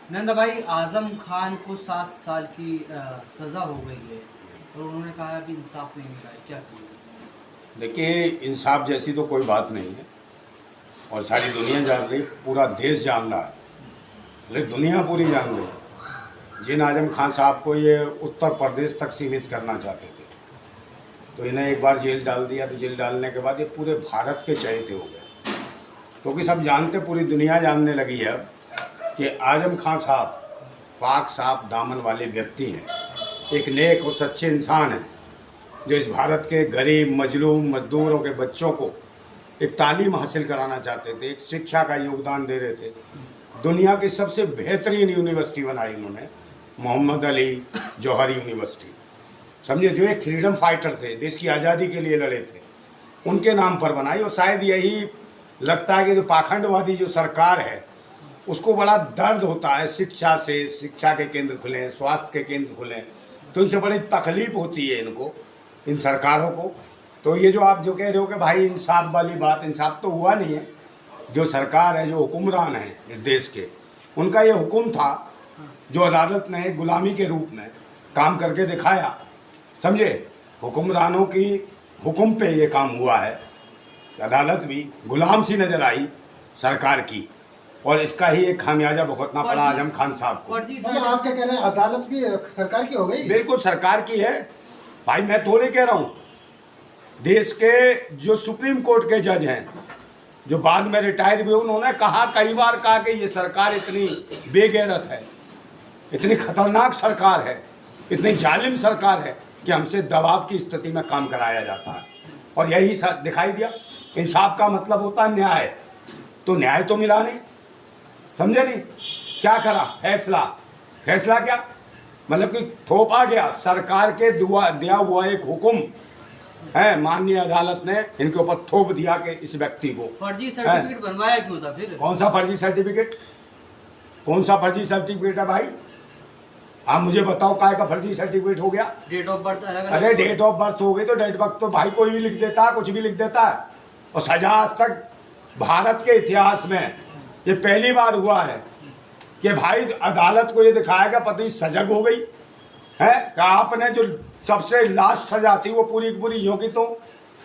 नंदा भाई, आजम खान को 7 साल की सज़ा हो गई है और उन्होंने कहा अभी इंसाफ नहीं मिला है, क्या कहेंगे? देखिए, इंसाफ जैसी तो कोई बात नहीं है और सारी दुनिया जान रही, पूरा देश जान रहा है, लेकिन दुनिया पूरी जान रही है। जिन आजम खान साहब को ये उत्तर प्रदेश तक सीमित करना चाहते थे, तो इन्हें एक बार जेल डाल दिया, तो जेल डालने के बाद ये पूरे भारत के चहेते हो गए, क्योंकि सब जानते, पूरी दुनिया जानने लगी है अब कि आजम खान साहब पाक साफ दामन वाले व्यक्ति हैं, एक नेक और सच्चे इंसान हैं, जो इस भारत के गरीब मजलूम मजदूरों के बच्चों को एक तालीम हासिल कराना चाहते थे, एक शिक्षा का योगदान दे रहे थे। दुनिया की सबसे बेहतरीन यूनिवर्सिटी बनाई उन्होंने, मोहम्मद अली जौहर यूनिवर्सिटी, समझे, जो एक फ्रीडम फाइटर थे, देश की आज़ादी के लिए लड़े थे, उनके नाम पर बनाई। और शायद यही लगता है कि जो पाखंडवादी जो सरकार है उसको बड़ा दर्द होता है शिक्षा से, शिक्षा के केंद्र खुलें, स्वास्थ्य के केंद्र खुलें, तो इनसे बड़ी तकलीफ होती है इनको, इन सरकारों को। तो ये जो आप जो कह रहे हो कि भाई इंसाफ वाली बात, इंसाफ तो हुआ नहीं है। जो सरकार है, जो हुक्मरान है इस देश के, उनका ये हुक्म था जो अदालत ने गुलामी के रूप में काम करके दिखाया, समझे। हुक्मरानों की हुक्म पे ये काम हुआ है, अदालत भी गुलाम सी नज़र आई सरकार की, और इसका ही एक खामियाजा भुगतना पड़ा आजम खान साहब को। मतलब आप क्या कह रहे हैं, अदालत भी सरकार की हो गई? बिल्कुल सरकार की है भाई, मैं थोड़ी कह रहा हूँ। देश के जो सुप्रीम कोर्ट के जज हैं, जो बाद में रिटायर भी, उन्होंने कहा, कई बार कहा कि ये सरकार इतनी बेगैरत है, इतनी खतरनाक सरकार है, इतनी जालिम सरकार है कि हमसे दबाव की स्थिति में काम कराया जाता है। और यही दिखाई दिया। इंसाफ का मतलब होता है न्याय, तो न्याय तो मिला नहीं, समझे नहीं। क्या करा, फैसला क्या, मतलब कि थोपा गया, सरकार के दिया हुआ एक हुक्म है, माननीय अदालत ने इनके ऊपर थोप दिया कि इस व्यक्ति को फर्जी सर्टिफिकेट बनवाया क्यों था फिर? कौन सा फर्जी सर्टिफिकेट, कौन सा फर्जी सर्टिफिकेट है भाई? आप मुझे बताओ, काय का फर्जी सर्टिफिकेट हो गया? डेट ऑफ बर्थ अलग अरे डेट ऑफ बर्थ हो गई तो डेट ऑफ बर्थ तो भाई कोई भी लिख देता है, कुछ भी लिख देता है। और सजा आज तक भारत के इतिहास में ये पहली बार हुआ है कि भाई अदालत को ये दिखाया गया, पति सजग हो गई है कि आपने जो सबसे लास्ट सजा थी वो पूरी की पूरी योगी, तो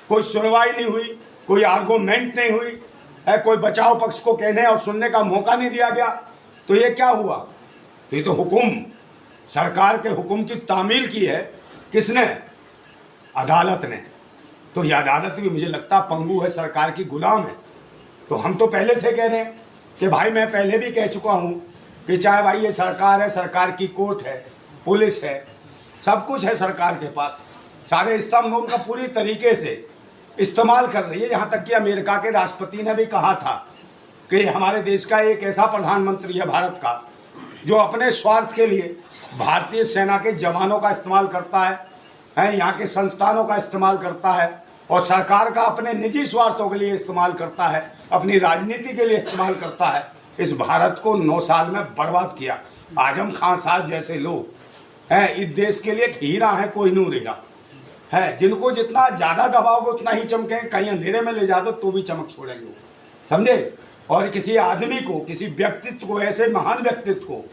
कोई सुनवाई नहीं हुई, कोई आर्गूमेंट नहीं हुई है, कोई बचाव पक्ष को कहने और सुनने का मौका नहीं दिया गया। तो ये क्या हुआ? तो ये तो हुक्म, सरकार के हुक्म की तामील की है किसने? अदालत ने। तो ये अदालत भी मुझे लगता पंगु है, सरकार की गुलाम है। तो हम तो पहले से कह रहे हैं कि भाई, मैं पहले भी कह चुका हूँ कि चाहे भाई ये सरकार है, सरकार की कोर्ट है, पुलिस है, सब कुछ है सरकार के पास, सारे स्तंभ उनका पूरी तरीके से इस्तेमाल कर रही है। यहाँ तक कि अमेरिका के राष्ट्रपति ने भी कहा था कि हमारे देश का एक ऐसा प्रधानमंत्री है भारत का, जो अपने स्वार्थ के लिए भारतीय सेना के जवानों का इस्तेमाल करता है, यहाँ के संस्थानों का इस्तेमाल करता है, और सरकार का अपने निजी स्वार्थों के लिए इस्तेमाल करता है, अपनी राजनीति के लिए इस्तेमाल करता है। इस भारत को 9 साल में बर्बाद किया। आजम खान साहब जैसे लोग हैं इस देश के लिए एक हीरा है, कोई नूर हीरा है, जिनको जितना ज़्यादा दबाओगे उतना ही चमकेंगे, कहीं अंधेरे में ले जा दो तो भी चमक छोड़ेंगे वो, समझे। और किसी आदमी को, किसी व्यक्तित्व को, ऐसे महान व्यक्तित्व को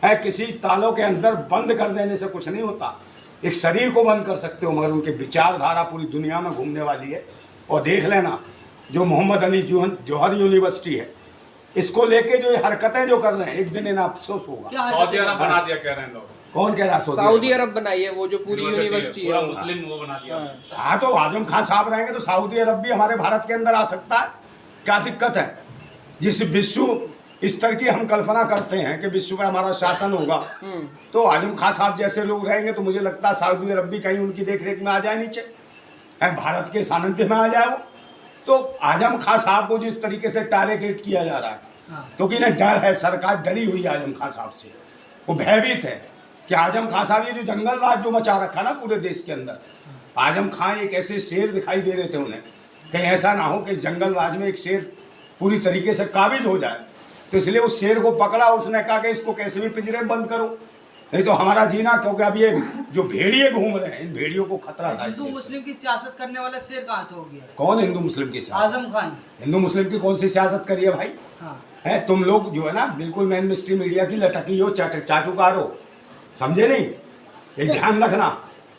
है किसी तालों के अंदर बंद कर देने से कुछ नहीं होता। एक शरीर को बंद कर सकते हो, मगर उनकी विचारधारा पूरी दुनिया में घूमने वाली है। और देख लेना, जो मोहम्मद अली जौहर यूनिवर्सिटी है, इसको लेके जो हरकतें जो कर रहे हैं, एक दिन इन्हें अफसोस होगा। सऊदी अरब बना दिया कह रहे हैं लोग। कौन कह रहा? सऊदी अरब बनाई है वो, जो पूरी यूनिवर्सिटी है, मुस्लिम वो बना दिया। हाँ, तो आजम खान साहब रहेंगे तो सऊदी अरब भी हमारे भारत के अंदर आ सकता है, क्या दिक्कत है? जिस विश्व स्तर की हम कल्पना करते हैं कि विश्व में हमारा शासन होगा, तो आजम खान साहब जैसे लोग रहेंगे तो मुझे लगता है सऊदी अरब भी कहीं उनकी देखरेख में आ जाए, नीचे भारत के सानिध्य में आ जाए वो। तो आजम खान साहब को जिस तरीके से टारगेट किया जा रहा है, क्योंकि इन्हें डर है, सरकार डरी हुई है आजम खान साहब से, वो भयभीत है कि आजम खान साहब ये जो जंगल राज जो मचा रखा ना पूरे देश के अंदर, आजम खान एक ऐसे शेर दिखाई दे रहे थे उन्हें, कहीं ऐसा ना हो कि जंगल राज में एक शेर पूरी तरीके से काबिज हो जाए। तो इसलिए उस शेर को पकड़ा, उसने कहा कि इसको कैसे भी पिंजरे में बंद करो, नहीं तो हमारा जीना, क्योंकि अब ये जो भेड़िए घूम रहे हैं, इन भेड़ियों को खतरा था। हिंदू मुस्लिम की सियासत करने वाला शेर कहाँ से हो गया? कौन हिंदू मुस्लिम की सियासत? आजम खान। हिंदू मुस्लिम की कौन सी सियासत करी है भाई? हाँ, है तुम लोग जो है ना बिल्कुल मेन मिस्ट्री मीडिया की लटकी हो, चाटुकार हो, समझे नहीं? एक ध्यान रखना।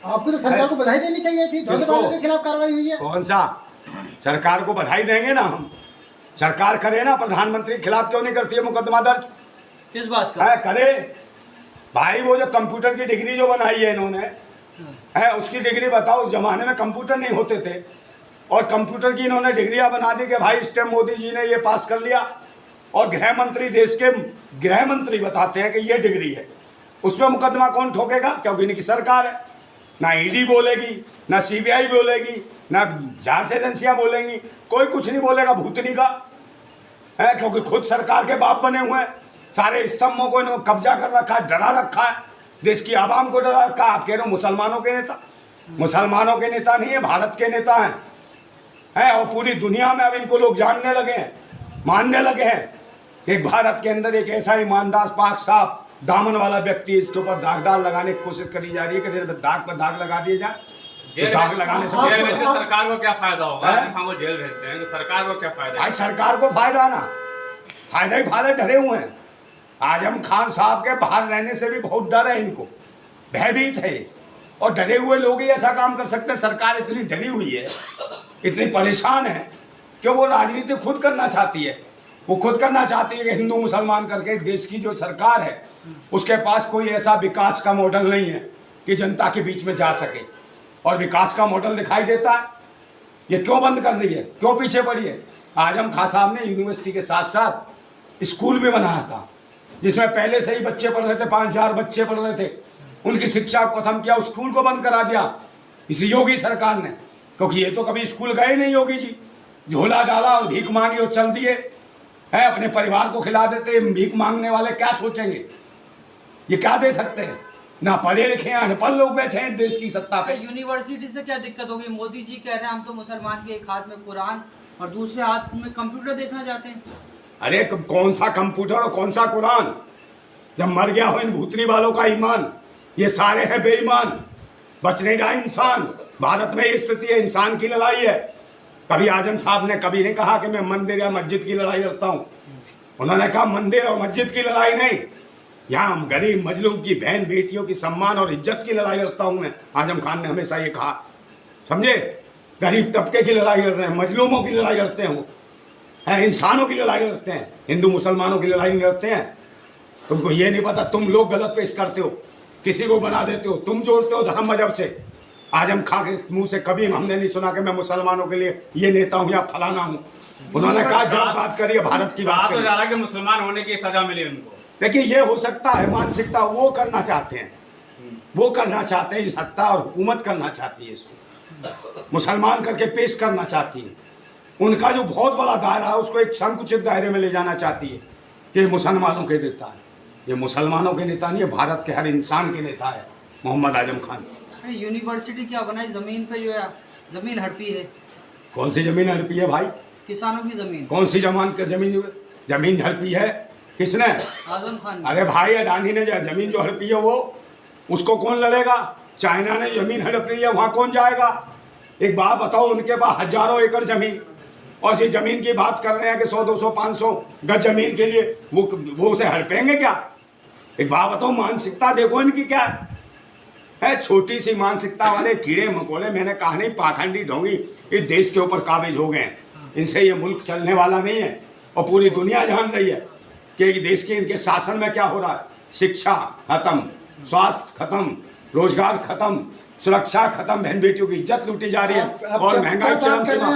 आपको तो सरकार को बधाई देनी चाहिए थी, धोखेबाजों के खिलाफ कार्रवाई हुई है। कौन सा सरकार को बधाई देंगे ना हम? सरकार करे ना, प्रधानमंत्री के खिलाफ क्यों नहीं करती है मुकदमा दर्ज? किस बात का? है करे भाई, वो जो कंप्यूटर की डिग्री जो बनाई है इन्होंने, है उसकी डिग्री बताओ। उस जमाने में कंप्यूटर नहीं होते थे और कंप्यूटर की इन्होंने डिग्रियां बना दी कि भाई इस टाइम मोदी जी ने ये पास कर लिया, और गृह मंत्री, देश के गृह मंत्री बताते हैं कि ये डिग्री है। उसमें मुकदमा कौन ठोकेगा? क्योंकि इनकी सरकार है। ना ईडी बोलेगी, ना सीबीआई बोलेगी, ना जांच एजेंसियां बोलेंगी, कोई कुछ नहीं बोलेगा भूतनी का, है क्योंकि खुद सरकार के बाप बने हुए हैं। सारे स्तंभों को इन्होंने कब्जा कर रखा है, डरा रखा है, देश की आवाम को डरा रखा है। आप कह रहे हो मुसलमानों के नेता? मुसलमानों के नेता नहीं है, भारत के नेता हैं। और पूरी दुनिया में अब इनको लोग जानने लगे हैं, मानने लगे हैं कि एक भारत के अंदर एक ऐसा ईमानदार, पाक साफ दामन वाला व्यक्ति, इसके ऊपर दागदार लगाने की कोशिश करी जा रही है कि दाग पर दाग लगा दिए जाए। तो दाग लगाने से जेल भेजने से सरकार को क्या फायदा होगा? हम वो जेल भेजते हैं तो सरकार को क्या फायदा? भाई सरकार को फायदा ना, फायदा ही फायदा डरे हुए हैं। आजम खान साहब के बाहर रहने से भी बहुत डर है इनको, भयभीत है, और डरे हुए लोग ही ऐसा काम कर सकते हैं। सरकार इतनी डरी हुई है, इतनी परेशान है कि वो राजनीति खुद करना चाहती है। वो खुद करना चाहती है कि हिंदू मुसलमान करके देश की जो सरकार है उसके पास कोई ऐसा विकास का मॉडल नहीं है कि जनता के बीच में जा सके, और विकास का मॉडल दिखाई देता है। ये क्यों बंद कर रही है, क्यों पीछे पड़ी है? आजम खान साहब ने यूनिवर्सिटी के साथ साथ स्कूल भी बनाया था, जिसमें पहले से ही बच्चे पढ़ रहे थे, 5000 बच्चे पढ़ रहे थे। उनकी शिक्षा को खत्म किया, उस स्कूल को बंद करा दिया इस योगी सरकार ने, क्योंकि ये तो कभी स्कूल गए नहीं योगी जी। झोला डाला और भीख मांगी और चल दिए, है अपने परिवार को खिला देते। भीख मांगने वाले क्या सोचेंगे? ये क्या दे सकते हैं? ना पढ़े लिखे हैं, अनपढ़ लोग बैठे हैं देश की सत्ता पे। यूनिवर्सिटी से क्या दिक्कत होगी? मोदी जी कह रहे हैं हम तो मुसलमान के एक हाथ में कुरान और दूसरे हाथ में कंप्यूटर देखना चाहते हैं। अरे कौन सा कंप्यूटर और कौन सा कुरान? जब मर गया हो इन भूतनी वालों का ईमान, ये सारे हैं बेईमान, बच नहीं रहा इंसान। भारत में ये स्थिति है, इंसान की लड़ाई है। कभी आजम साहब ने कभी नहीं कहा कि मैं मंदिर या मस्जिद की लड़ाई लड़ता हूँ। उन्होंने कहा मंदिर और मस्जिद की लड़ाई नहीं, यहाँ गरीब मजलूम की बहन बेटियों की सम्मान और इज्जत की लड़ाई लड़ता हूँ मैं। आजम खान ने हमेशा ये कहा, समझे? गरीब तबके की लड़ाई लड़ रहे हैं, मजलूमों की लड़ाई लड़ते हैं, वो है इंसानों की लड़ाई लड़ते हैं, हिंदू मुसलमानों की लड़ाई लड़ते हैं। तुमको ये नहीं पता, तुम लोग गलत पेश करते हो, किसी को बना देते हो, तुम जोड़ते हो धर्म मजहब से। आजम खान के मुंह से कभी हमने नहीं सुना कि मैं मुसलमानों के लिए ये नेता हूँ या फलाना हूँ। उन्होंने कहा जब बात करिए भारत की बात तो करिए। जा रहा है कि मुसलमान होने की सजा मिली उनको। देखिए ये हो सकता है, मानसिकता वो करना चाहते हैं, वो करना चाहते हैं, सत्ता और हुकूमत करना चाहती है, इसको मुसलमान करके पेश करना चाहती है। उनका जो बहुत बड़ा दायरा है उसको एक संकुचित दायरे में ले जाना चाहती है कि ये मुसलमानों के नेता है। ये मुसलमानों के नेता नहीं है, भारत के हर इंसान के नेता है मोहम्मद आजम खान। यूनिवर्सिटी क्या बनाई? जमीन पे जो है जमीन हड़पी है। कौन सी जमीन हड़पी है भाई? किसानों की जमीन। कौन सी जमीन हड़पी है? किसने? आजम खान ने। अरे भाई अडानी ने जमीन जो हड़पी है वो, उसको कौन लड़ेगा? चाइना ने जमीन हड़प रही है, वहाँ कौन जाएगा? एक बात बताओ, उनके पास हजारों एकड़ जमीन, और ये जमीन की बात कर रहे हैं कि 100, 200, 500 गज जमीन के लिए वो उसे हड़पेंगे क्या? एक बात बताओ, मानसिकता देखो इनकी क्या है। छोटी सी मानसिकता वाले कीड़े मकोड़े, मैंने कहा नहीं, पाखंडी ढोंगी इस देश के ऊपर काबिज हो गए हैं। इनसे ये मुल्क चलने वाला नहीं है, और पूरी दुनिया जान रही है कि देश के इनके शासन में क्या हो रहा है। शिक्षा खत्म, स्वास्थ्य खत्म, रोजगार खत्म, सुरक्षा खत्म, बहन बेटियों की इज्जत लूटी जा रही है, और महंगाई चरम सीमा।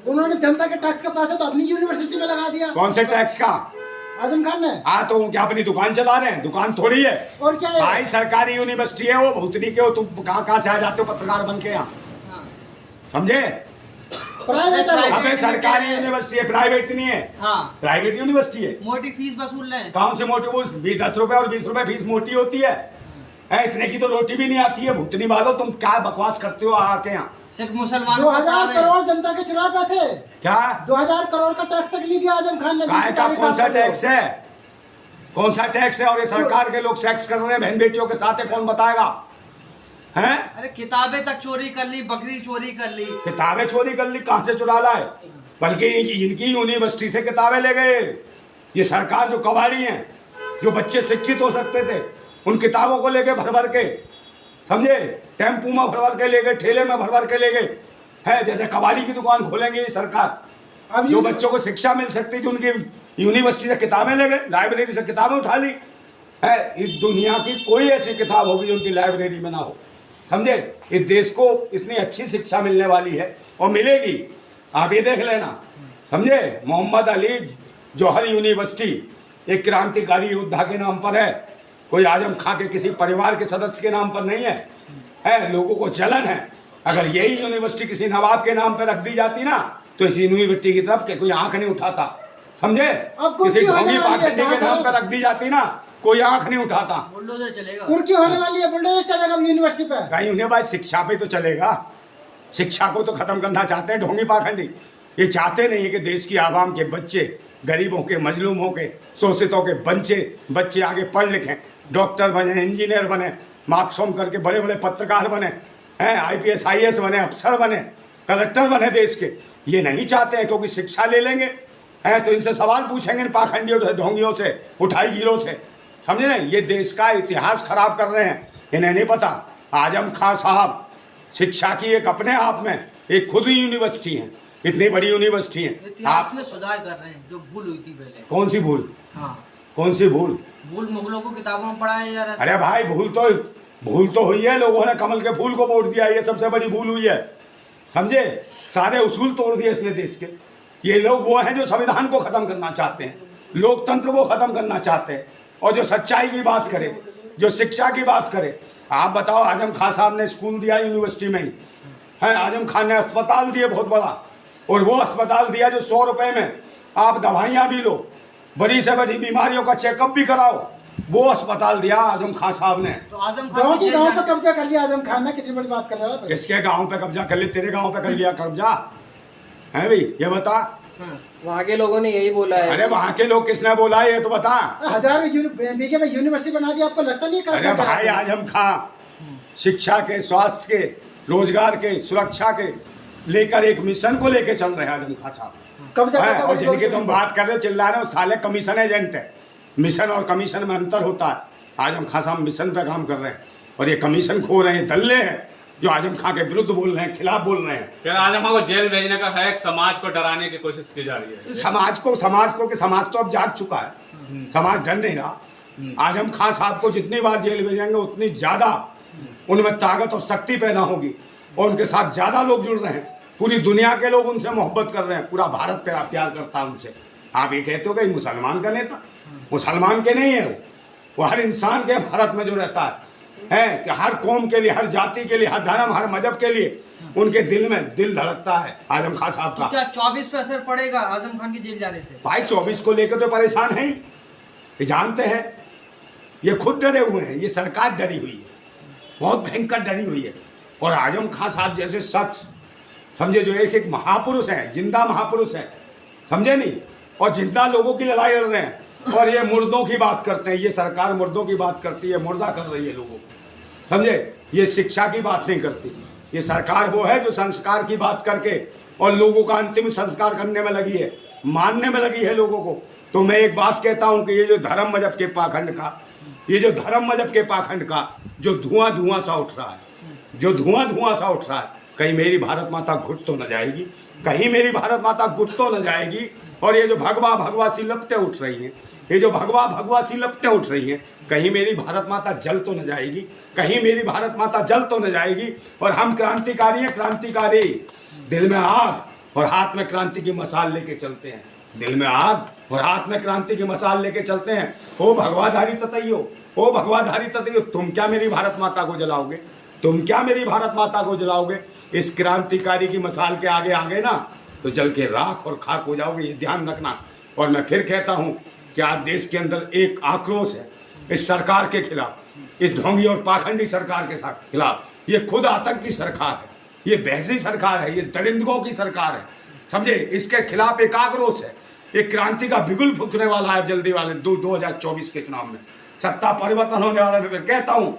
उन्होंने जनता के टैक्स का पैसा तो अपनी यूनिवर्सिटी में लगा दिया। कौन से टैक्स का? आजम खान ने। हाँ तो क्या अपनी दुकान चला रहे हैं? दुकान थोड़ी है। और क्या है? भाई सरकारी यूनिवर्सिटी है वो, भूतनी के हो तुम, कहाँ चाहे जाते हो पत्रकार बन के यहाँ, समझे? प्राइवेट है। अबे सरकारी यूनिवर्सिटी है, प्राइवेट नहीं है। हाँ, प्राइवेट यूनिवर्सिटी है। मोटी फीस वसूल रहे हैं। कौन से मोटी? वो 10 रुपए और 20 रुपए फीस मोटी होती है। इतने की तो रोटी भी नहीं आती है। भुगतनी वालों, तुम क्या बकवास करते हो आके यहाँ? सिर्फ मुसलमान 2000 करोड़ जनता के चुरा पैसे। क्या 2000 करोड़ का टैक्स तक नहीं दिया आजम खान ने। काय का कौन सा टैक्स है? कौन सा टैक्स है? और ये सरकार के लोग सेक्स कर रहे हैं बहन बेटियों के साथ, है कौन बताएगा? हैं? अरे किताबें तक चोरी कर ली, बकरी चोरी कर ली। किताबें चोरी कर ली? कहाँ से चुरा लाए? बल्कि इनकी यूनिवर्सिटी से किताबें ले गए, ये सरकार जो कबाड़ी हैं, जो बच्चे शिक्षित हो सकते थे, उन किताबों को लेके भर भर के, समझे, टेम्पू में भर भर के ले गए, ठेले में भर भर के ले गए हैं। जैसे कबाड़ी की दुकान खोलेंगे ये सरकार, अब जो बच्चों को शिक्षा मिल सकती थी उनकी यूनिवर्सिटी से किताबें ले गए, लाइब्रेरी से किताबें उठा ली है। इस दुनिया की कोई ऐसी किताब होगी जो उनकी लाइब्रेरी में ना हो, समझे। इस देश को इतनी अच्छी शिक्षा मिलने वाली है और मिलेगी, आप ये देख लेना, समझे। मोहम्मद अली जौहर यूनिवर्सिटी एक क्रांतिकारी योद्धा के नाम पर है, कोई आजम खां के किसी परिवार के सदस्य के नाम पर नहीं है। लोगों को जलन है। अगर यही यूनिवर्सिटी किसी नवाब के नाम पर रख दी जाती ना, तो इस यूनिवर्सिटी की तरफ के कोई आंख नहीं उठाता, समझे। किसी ढोंगी पाखंडी के नाम पर रख दी जाती ना, कोई आंख नहीं उठाता। बुलडोजर चलेगा, कुर्की होने वाली है, बुलडोजर चलेगा यूनिवर्सिटी पे। कहीं उन्हें भाई शिक्षा पे तो चलेगा, शिक्षा को तो खत्म करना चाहते हैं ढोंगी पाखंडी। ये चाहते नहीं कि देश की आवाम के बच्चे, गरीबों के, मजलूमों के, शोषितों के बच्चे आगे पढ़ लिखें, डॉक्टर बने, इंजीनियर बने, मार्क्सोम करके बड़े बड़े पत्रकार बने हैं, IPS IAS बने, अफसर बने, कलेक्टर बने देश के। ये नहीं चाहते हैं, क्योंकि शिक्षा ले लेंगे हैं तो इनसे सवाल पूछेंगे, इन पाखंडियों से, ढोंगियों से, उठाई गिरों से, समझे ना। ये देश का इतिहास खराब कर रहे हैं, इन्हें नहीं पता। आजम खां साहब शिक्षा की एक अपने आप में एक खुद ही यूनिवर्सिटी है, इतनी बड़ी यूनिवर्सिटी है। इतिहास में सुधार कर रहे हैं, जो भूल हुई थी पहले। कौन सी भूल? हाँ, कौन सी भूल? भूल मुगलों को किताबों में पढ़ाया जा रहा था। अरे भाई भूल तो हुई है, लोगों ने कमल के फूल को वोट दिया, ये सबसे बड़ी भूल हुई है, समझे। सारे उसूल तोड़ दिए इसने देश के। ये लोग वो हैं जो संविधान को खत्म करना चाहते हैं, लोकतंत्र को खत्म करना चाहते हैं, और जो सच्चाई की बात करे, जो शिक्षा की बात करे। आप बताओ, आजम खां साहब ने स्कूल दिया यूनिवर्सिटी में ही है, आजम खान ने अस्पताल दिए बहुत बड़ा, और वो अस्पताल दिया जो 100 रुपए में आप दवाइयाँ भी लो, बड़ी से बड़ी बीमारियों का चेकअप भी कराओ, वो अस्पताल दिया आजम खान साहब ने। तो आजम गाँव खान की गाँव पे कब्जा कर लिया आजम खान ने, कितनी बड़ी बात कर रहा है। किसके गांव पे कब्जा कर लिया? तेरे गांव पे कर लिया कब्जा है भाई, ये बता। वहाँ के लोगों ने यही बोला है। अरे वहाँ के लोग किसने बोला है ये तो बता। 1000 बीघे में यूनिवर्सिटी बना दी, आपको लगता नहीं है? अरे भाई आजम खां शिक्षा के, स्वास्थ्य के, रोजगार के, सुरक्षा के लेकर एक मिशन को लेके चल रहे हैं आजम खां साहब। और जिनकी तुम बात कर रहे, चिल्ला रहे हो, साले कमीशन एजेंट है। मिशन और कमीशन में अंतर होता है। आजम खां साहब मिशन पे काम कर रहे हैं, और ये कमीशन खो रहे हैं, दल्ले हैं जो आजम खां के विरुद्ध बोल रहे हैं, खिलाफ बोल रहे हैं। क्या आजम खां को जेल भेजने का है, समाज को डराने की कोशिश की जा रही है। समाज को कि समाज तो अब जाग चुका है, समाज डर नहीं रहा। आजम खां साहब को जितनी बार जेल भेजेंगे उतनी ज्यादा उनमें ताकत और शक्ति पैदा होगी, और उनके साथ ज्यादा लोग जुड़ रहे हैं। पूरी दुनिया के लोग उनसे मोहब्बत कर रहे हैं, पूरा भारत प्यार करता है उनसे। आप ये कहते हो कि मुसलमान का नेता? मुसलमान के नहीं है वो हर इंसान के भारत में जो रहता है कि हर कौम के लिए, हर जाति के लिए, हर धर्म, हर मजहब के लिए उनके दिल में दिल धड़कता है आजम खान साहब का। तो क्या 24 पे असर पड़ेगा आजम खान की जेल जाने से? भाई 24 को लेकर तो परेशान है, ये जानते हैं, ये खुद डरे हुए हैं, ये सरकार डरी हुई है, बहुत भयंकर डरी हुई है। और आजम खान साहब जैसे शख्स, समझे, जो एक महापुरुष है, जिंदा महापुरुष है, समझे नहीं, और जिंदा लोगों की लड़ाई लड़ रहे हैं, और ये मुर्दों की बात करते हैं। ये सरकार मुर्दों की बात करती है, मुर्दा कर रही है लोगों को, समझे। ये शिक्षा की बात नहीं करती। ये सरकार वो है जो संस्कार की बात करके और लोगों का अंतिम संस्कार करने में लगी है, मानने में लगी है लोगों को। तो मैं एक बात कहता हूँ कि ये जो धर्म मजहब के पाखंड का, ये जो धर्म मजहब के पाखंड का जो धुआं सा उठ रहा है, जो धुआं सा उठ रहा है, कहीं मेरी भारत माता घुट तो न जाएगी, कहीं मेरी भारत माता घुट तो न जाएगी। और ये जो भगवा सी लपटें उठ रही हैं, ये जो भगवा सी लपटें उठ रही हैं, कहीं मेरी भारत माता जल तो न जाएगी, कहीं मेरी भारत माता जल तो न जाएगी। और हम क्रांतिकारी हैं, क्रांतिकारी, दिल में आग और हाथ में क्रांति की मसाल लेके चलते हैं, दिल में आग और हाथ में क्रांति की मसाल लेके चलते हैं। ओ भगवाधारी ततैयो, ओ भगवाधारी ततैयो, तुम क्या मेरी भारत माता को जलाओगे? तुम क्या मेरी भारत माता को जलाओगे? इस क्रांतिकारी की मसाल के आगे आ गए ना तो जल के राख और खाक हो जाओगे, ये ध्यान रखना। और मैं फिर कहता हूँ कि आज देश के अंदर एक आक्रोश है इस सरकार के खिलाफ, इस ढोंगी और पाखंडी सरकार के साथ खिलाफ। ये खुद आतंकी सरकार है, ये बहसी सरकार है, ये दरिंदगों की सरकार है, समझे। इसके खिलाफ एक आक्रोश है, एक क्रांति का बिगुल फूकने वाला है जल्दी वाले 2024 के चुनाव में सत्ता परिवर्तन होने वाला है। मैं कहता हूँ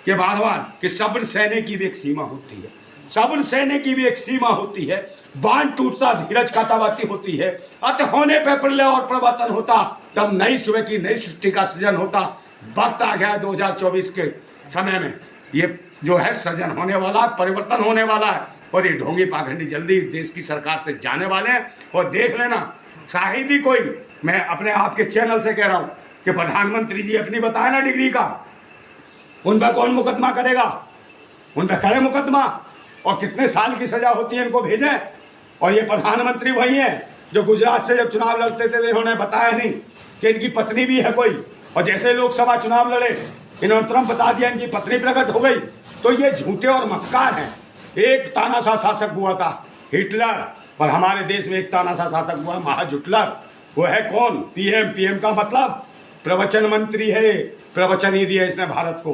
कि बार बार कि सब्र सहने की भी एक सीमा होती है, सब्र सहने की भी एक सीमा होती है। बांध टूटता धीरज का तवाती होती है, अत होने पे प्रलय और प्रवर्तन होता, तब नई सुबह की नई सृष्टि का सृजन होता। वक्त आ गया 2024 के समय में, ये जो है सृजन होने वाला, परिवर्तन होने वाला है। और ये ढोंगी पाखंडी जल्दी देश की सरकार से जाने वाले हैं। और देख लेना, शायद ही कोई, मैं अपने आपके चैनल से कह रहा हूं कि प्रधानमंत्री जी अपनी बताए ना डिग्री का, उन पर कौन मुकदमा करेगा? उन पर करे मुकदमा, और कितने साल की सजा होती है इनको भेजें। और ये प्रधानमंत्री वही हैं जो गुजरात से जब चुनाव लड़ते थे इन्होंने बताया नहीं कि इनकी पत्नी भी है कोई, और जैसे लोकसभा चुनाव लड़े इन्होंने तुरंत बता दिया इनकी पत्नी प्रकट हो गई। तो ये झूठे और मक्कार हैं। एक तानाशाह शासक हुआ था हिटलर, और हमारे देश में एक तानाशाह शासक हुआ महाजुटलर। वो है कौन? पीएम का मतलब प्रवचन मंत्री है। प्रवचन ही दिया इसने भारत को,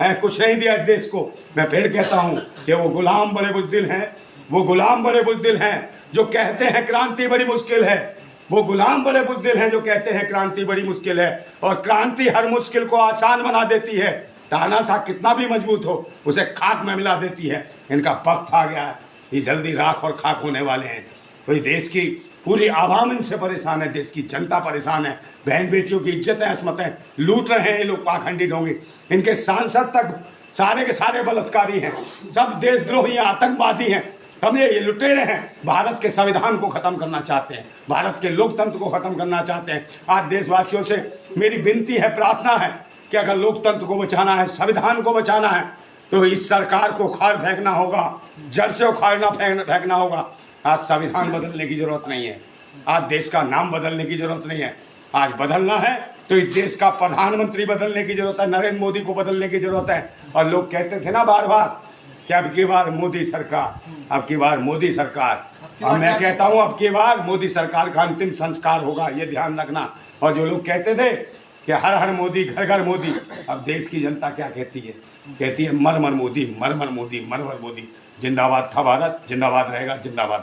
है कुछ नहीं दिया इस देश को। मैं फिर कहता हूँ कि वो गुलाम बड़े बुज़दिल हैं, वो गुलाम बड़े बुज़दिल हैं जो कहते हैं क्रांति बड़ी मुश्किल है। वो गुलाम बड़े बुज़दिल हैं जो कहते हैं क्रांति बड़ी मुश्किल है, और क्रांति हर मुश्किल को आसान बना देती है। तानाशाह कितना भी मजबूत हो उसे खाक में मिला देती है। इनका वक्त आ गया है, ये जल्दी राख और खाक होने वाले हैं। तो देश की पूरी आवाम इनसे परेशान है, देश की जनता परेशान है। बहन बेटियों की इज्जतें असमतें लूट रहे हैं ये लोग पाखंडी ढोंगी। इनके सांसद तक सारे के सारे बलात्कारी हैं, सब देशद्रोही हैं, आतंकवादी हैं, समझे, ये लुटेरे हैं। भारत के संविधान को खत्म करना चाहते हैं, भारत के लोकतंत्र को खत्म करना चाहते हैं। आज देशवासियों से मेरी विनती है, प्रार्थना है कि अगर लोकतंत्र को बचाना है, संविधान को बचाना है, तो इस सरकार को उखाड़ फेंकना होगा, जड़ से उखाड़ना फेंकना होगा। आज संविधान बदलने की जरूरत नहीं है, आज देश का नाम बदलने की जरूरत नहीं है। आज बदलना है तो इस देश का प्रधानमंत्री बदलने की जरूरत है, नरेंद्र मोदी को बदलने की जरूरत है। और लोग कहते थे ना बार बार कि अब की बार मोदी सरकार, अब की बार मोदी सरकार। और मैं कहता हूँ अब की बार मोदी सरकार का अंतिम संस्कार होगा, ये ध्यान रखना। और जो लोग कहते थे कि हर हर मोदी घर घर मोदी, अब देश की जनता क्या कहती है? कहती है मर मर मोदी, मर मर मोदी, मर मर मोदी। जिंदाबाद था भारत, जिंदाबाद रहेगा, जिंदाबाद।